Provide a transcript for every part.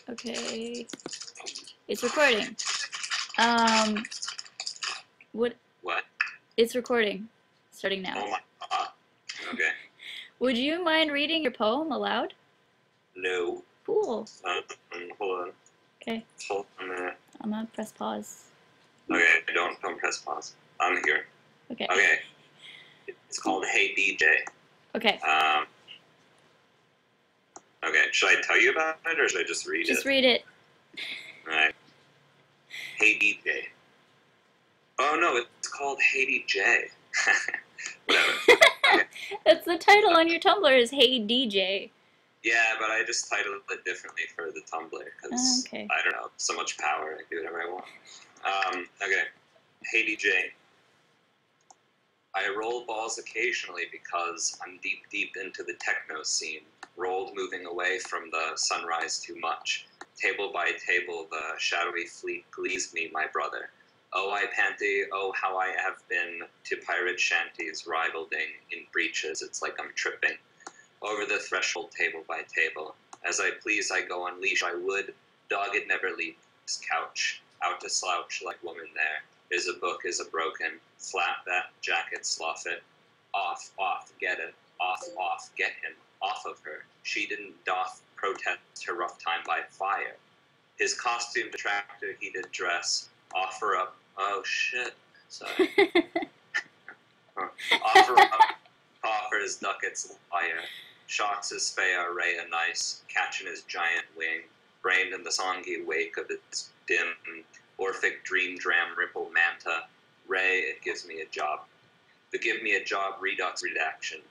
Okay. It's recording. What? What? It's recording. Starting now. Oh my god. Okay. Would you mind reading your poem aloud? No. Cool. Hold on. Okay. Hold on a minute. I'm gonna press pause. Okay, don't press pause. I'm here. Okay. Okay. It's called Hey DJ. Okay. Okay, should I tell you about it or should I just read it? Just read it. Alright. Hey DJ. Oh no, it's called Hey DJ. Whatever. Okay. That's the title on your Tumblr is Hey DJ. Yeah, but I just titled it differently for the Tumblr because, Okay. I don't know, so much power, I do whatever I want. Okay. Hey DJ. I roll balls occasionally because I'm deep into the techno scene, rolled moving away from the sunrise too much. Table by table, the shadowy fleet glees me, my brother. Oh, I panty, oh, how I have been to pirate shanties, rivaling in breaches, it's like I'm tripping. Over the threshold, table by table. As I please, I go unleash, I would. Dog it never leaves couch. Out to slouch like woman there. Is a book, is a broken. Flat that jacket, slough it. Off, get it. Off, get him. Off of her. She didn't doth protest her rough time by fire. His costume detractor, heated dress. Offer up. Oh shit. Sorry. Offer up. Offers ducats liar. Shocks his fea ray a nice. Catching his giant wing. Brained in the songy wake of its dim. Orphic dream dram ripple manta. Ray, it gives me a job. The give me a job redux redaction.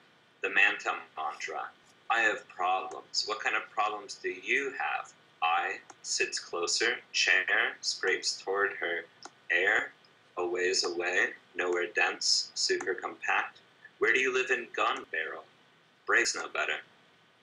The manta mantra. I have problems. What kind of problems do you have? I sits closer, chair, scrapes toward her. Air, a ways away, nowhere dense, super compact. Where do you live in gun barrel? Breaks no better.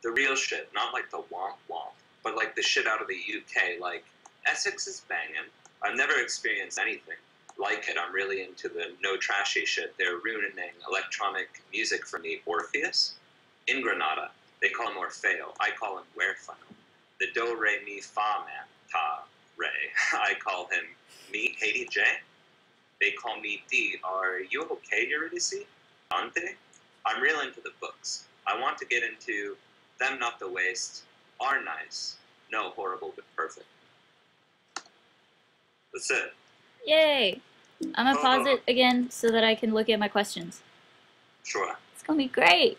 The real shit, not like the womp womp, but like the shit out of the UK, like Essex is banging. I've never experienced anything like it. I'm really into the no trashy shit. They're ruining electronic music for me. Orpheus? In Granada. They call him Orfeo. I call him Huérfano. The do, re, mi, fa man. Ta, re. I call him me, Haiti J. They call me D. Are you okay, Eurydice? Dante? I'm real into the books. I want to get into them not the waste. Are nice. No, horrible, but perfect. That's it. Yay! I'm gonna pause it again so that I can look at my questions. Sure. It's gonna be great.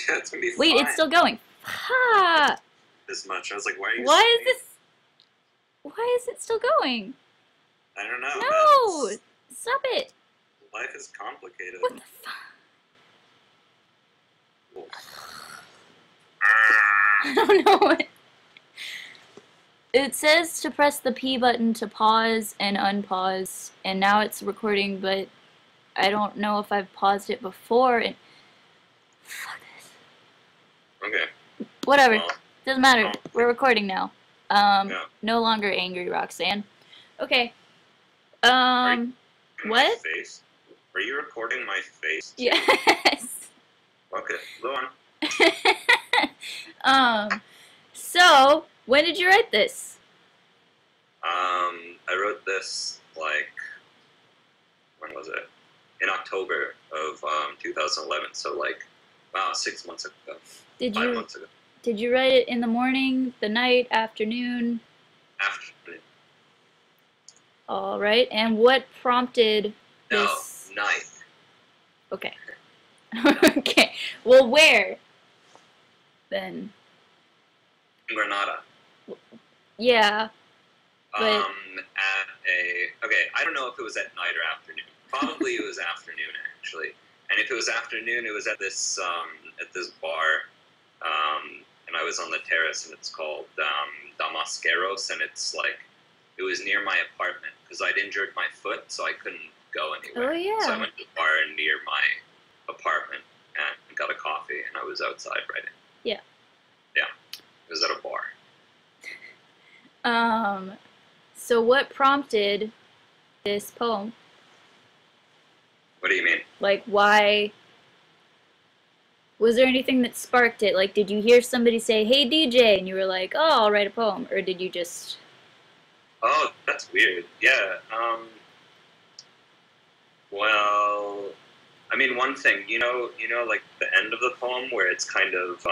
Yeah, it's gonna be Wait, fine. it's still going. Ha! This much. I was like, why are you Why is this? Why is it still going? I don't know. No! Man. Stop it! Life is complicated. What the fuck? I don't know what. It says to press the P button to pause and unpause, and now it's recording, but I don't know if I've paused it before. And fuck this. Okay. Whatever. Well, Doesn't matter. We're recording now. Yeah. No longer angry, Roxanne. Okay. What? What? My face? Are you recording my face? Yes. Okay, go on. So, when did you write this? I wrote this, like, when was it? In October of 2011, so, like, wow, 6 months ago. 5 months ago. Did you write it in the morning, the night, afternoon? Afternoon. All right, and what prompted this? No, night. Okay. Okay, well, where? Then. Granada. Yeah. But Okay, I don't know if it was at night or afternoon. Probably it was afternoon, actually. And if it was afternoon, it was at this bar, and I was on the terrace, and it's called Damasqueros, and it's like, it was near my apartment, because I'd injured my foot, so I couldn't go anywhere. Oh, yeah. So I went to the bar near my apartment, and got a coffee, and I was outside writing. Yeah. Yeah, it was at a bar. So what prompted this poem? What do you mean? Like, why Was there anything that sparked it? Like, did you hear somebody say, "Hey DJ," and you were like, "Oh, I'll write a poem," or did you just? Oh, that's weird. Yeah. Well, I mean, one thing, like the end of the poem where it's kind of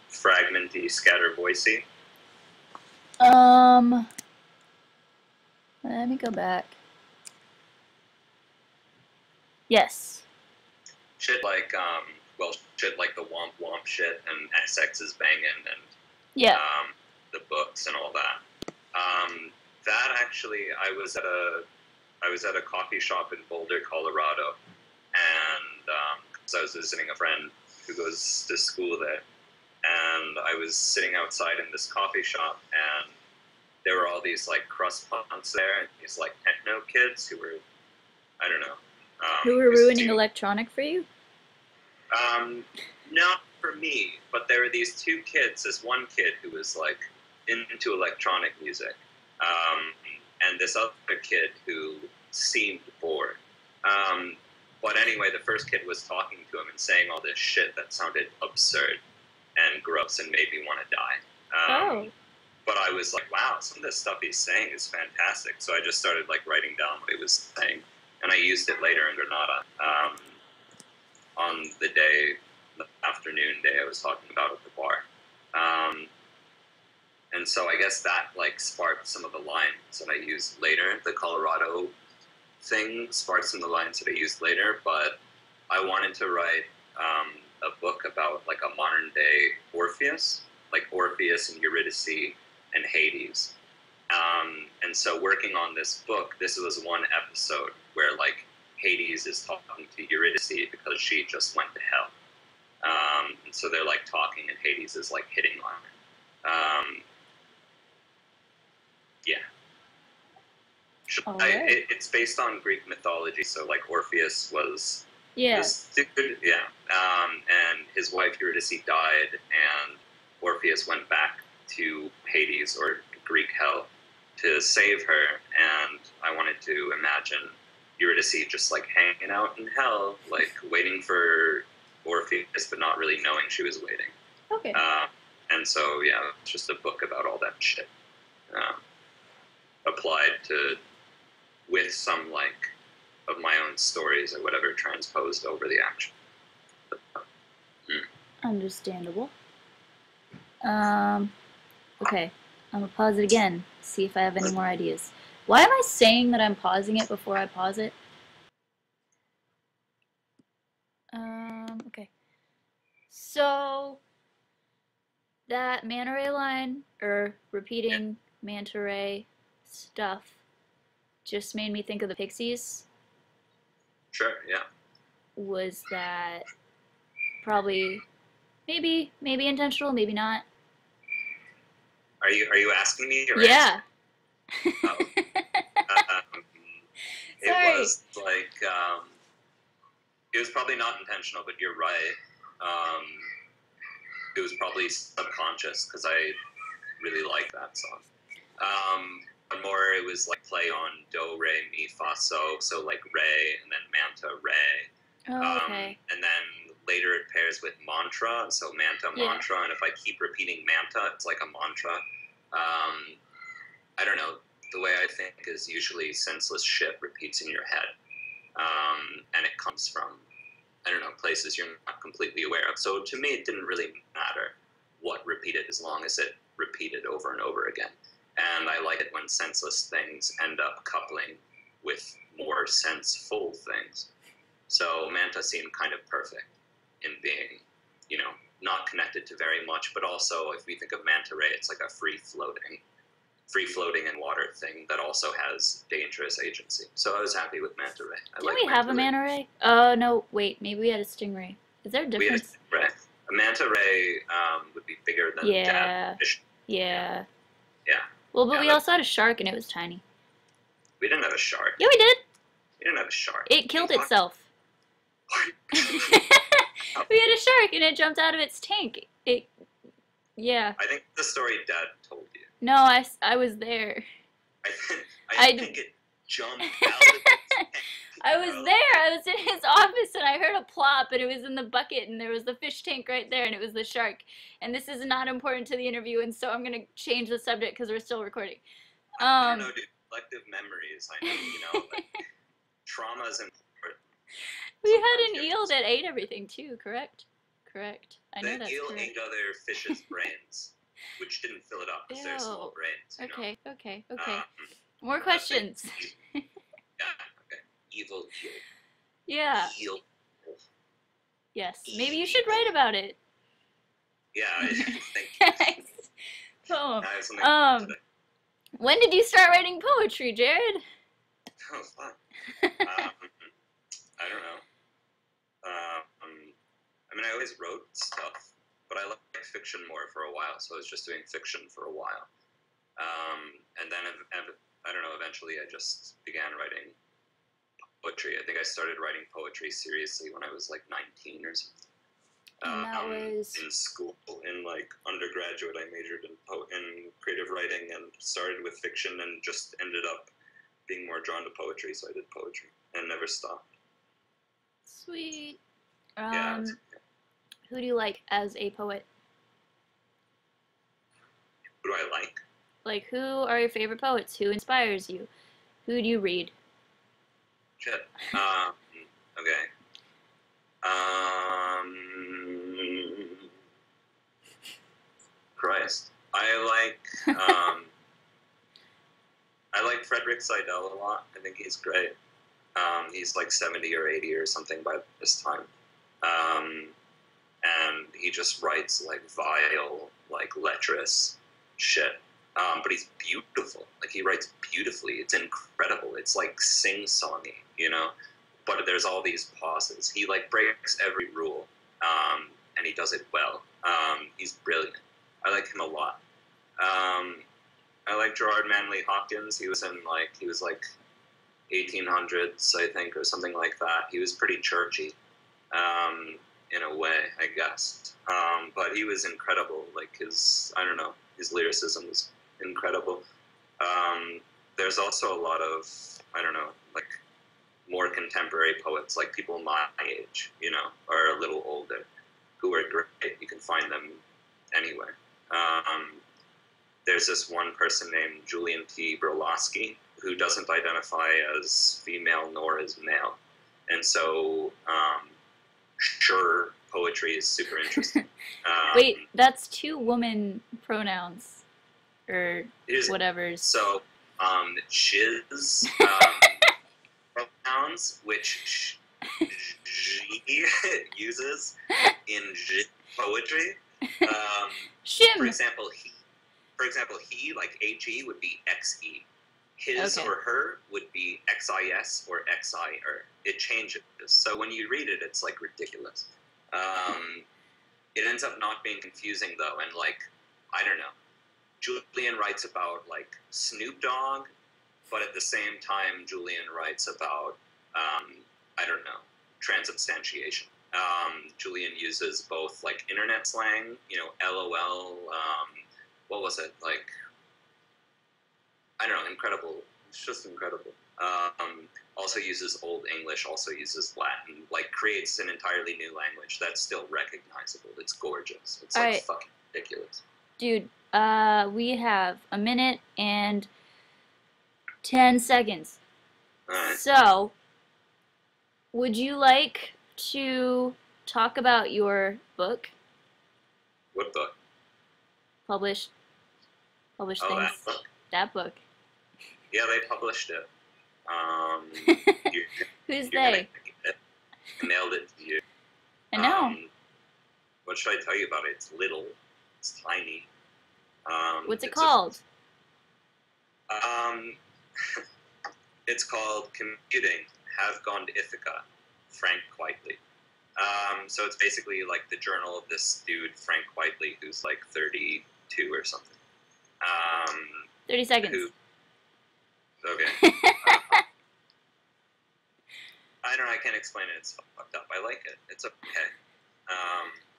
fragmenty, scatter voicey. Um, Let me go back. Yes. Shit like the womp womp shit and XX is banging and Yeah. the books and all that. That actually, I was at a coffee shop in Boulder, Colorado, and because I was visiting a friend who goes to school there, and I was sitting outside in this coffee shop, and there were all these like crust punks there, and these like techno kids who were, I don't know, Who were ruining electronic for you? Not for me, but there were these two kids. This one kid who was like into electronic music, and this other kid who seemed bored. But anyway, the first kid was talking to him and saying all this shit that sounded absurd and gross and made me want to die. But I was like, wow, some of this stuff he's saying is fantastic. So I just started like writing down what he was saying, and I used it later in Granada. On the afternoon day I was talking about at the bar. And so I guess that like sparked some of the lines that I used later. The Colorado thing sparked some of the lines that I used later, but I wanted to write a book about like a modern day Orpheus, like Orpheus and Eurydice and Hades. And so working on this book, this was one episode where like Hades is talking to Eurydice because she just went to hell. And so they're like talking and Hades is like hitting on her. Yeah. It's based on Greek mythology, so like Orpheus was this dude, and his wife Eurydice died, and Orpheus went back to Hades or Greek hell to save her, and I wanted to imagine Eurydice just like hanging out in hell, like waiting for Orpheus, but not really knowing she was waiting. Okay. And so yeah, it's just a book about all that shit, applied to with some like of my own stories or whatever transposed over the action. Understandable. Okay, I'm gonna pause it again, see if I have any more ideas. Why am I saying that I'm pausing it before I pause it? Okay. So, that manta ray line, or repeating manta ray stuff, just made me think of the Pixies. Sure, yeah. Was that probably, maybe intentional, maybe not? Are you asking me? Or yeah. Oh. It was like, it was probably not intentional, but you're right. It was probably subconscious because I really like that song. But more it was like play on do, re, mi, fa, so like re, and then manta, re. Oh, okay. And then later it pairs with mantra, so manta, mantra, and if I keep repeating manta, it's like a mantra. I don't know, the way I think is usually senseless shit repeats in your head. And it comes from, I don't know, places you're not completely aware of. So to me, it didn't really matter what repeated as long as it repeated over and over again. And I like it when senseless things end up coupling with more senseful things. So manta seemed kind of perfect in being, not connected to very much, but also if we think of manta ray, it's like a free floating in water thing that also has dangerous agency. So I was happy with manta ray. Didn't we have a manta ray? Oh, no, wait, maybe we had a stingray. Is there a difference? We had a stingray. A manta ray would be bigger than dad fish. Yeah. Yeah. Well, but we also had a shark and it was tiny. We didn't have a shark. Yeah, we did. We didn't have a shark. It killed itself. We had a shark and it jumped out of its tank. Yeah. I think the story Dad told you. No, I was there. I think it jumped out of its tank. I was there. I was in his office and I heard a plop and it was in the bucket and there was the fish tank right there and it was the shark. And this is not important to the interview and so I'm going to change the subject because we're still recording. I don't know, dude. Collective memories. I know, like, trauma is important. We had an eel that ate everything too, correct? Correct. I know that's eel correct. ate other fish's brains, which didn't fill it up because they're small brains. Okay. More questions. Yeah, okay. Evil eel. Yeah. Eel. Yes. Maybe you should write about it. Yeah, thank you. Poem. When did you start writing poetry, Jared? Oh, fuck. I don't know. I mean, I always wrote stuff, but I liked fiction more for a while, so I was just doing fiction for a while. And then, I don't know, eventually I just began writing poetry. I think I started writing poetry seriously when I was like 19 or something. And that was... In school, in like undergraduate, I majored in creative writing and started with fiction and just ended up being more drawn to poetry, so I did poetry and never stopped. Sweet. Yeah. Who do you like as a poet? Who do I like? Like, who are your favorite poets? Who inspires you? Who do you read? Shit. Okay. Christ. I like Frederick Seidel a lot. I think he's great. He's like 70 or 80 or something by this time. And he just writes like vile, like lecherous shit. But he's beautiful. Like he writes beautifully. It's incredible. It's like sing-songy, But there's all these pauses. He like breaks every rule, and he does it well. He's brilliant. I like him a lot. I like Gerard Manley Hopkins. He was like 1800s, I think, or something like that. He was pretty churchy, in a way, I guess. But he was incredible. Like his lyricism was incredible. There's also a lot of, like more contemporary poets, like people my age, or a little older, who are great. You can find them anywhere. There's this one person named Julian T. Berlosky who doesn't identify as female nor as male. And so, sure, poetry is super interesting. Wait, that's 2 woman pronouns, or whatever's. So, shiz pronouns, which she uses in poetry. Shim. For example, he, like he, would be xe. His or her would be xis or xi, or it changes. So when you read it, it's like ridiculous. It ends up not being confusing though, and like, I don't know. Julian writes about like Snoop Dogg, but at the same time, Julian writes about, I don't know, transubstantiation. Julian uses both like internet slang, LOL, what was it, like, I don't know, incredible. It's just incredible. Also uses Old English, also uses Latin, like creates an entirely new language that's still recognizable. It's gorgeous. It's like fucking ridiculous. Dude, we have 1 minute and 10 seconds. Right. So, would you like to talk about your book? What book? Published things. That book? That book. Yeah, they published it. Who's they? I nailed it to you. I know. What should I tell you about it? It's little. It's tiny. What's it called? It's called Commuting, Have Gone to Ithaca, Frank Quitely. So it's basically like the journal of this dude, Frank Quitely, who's like 32 or something. 30 seconds. Okay. I don't know, I can't explain it. It's fucked up. I like it. It's okay.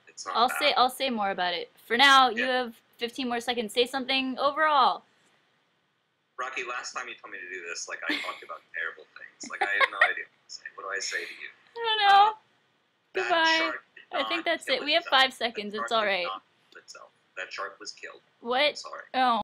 It's not bad. I'll say more about it. For now, you have 15 more seconds. Say something overall. Rocky, last time you told me to do this, like, I talked about terrible things. Like, I have no idea. say? What do I say to you? I don't know. That Goodbye. shark did I not think that's kill it. We have itself. 5 seconds. That It's shark did alright. not kill itself. That shark was killed. I'm What? sorry. Oh.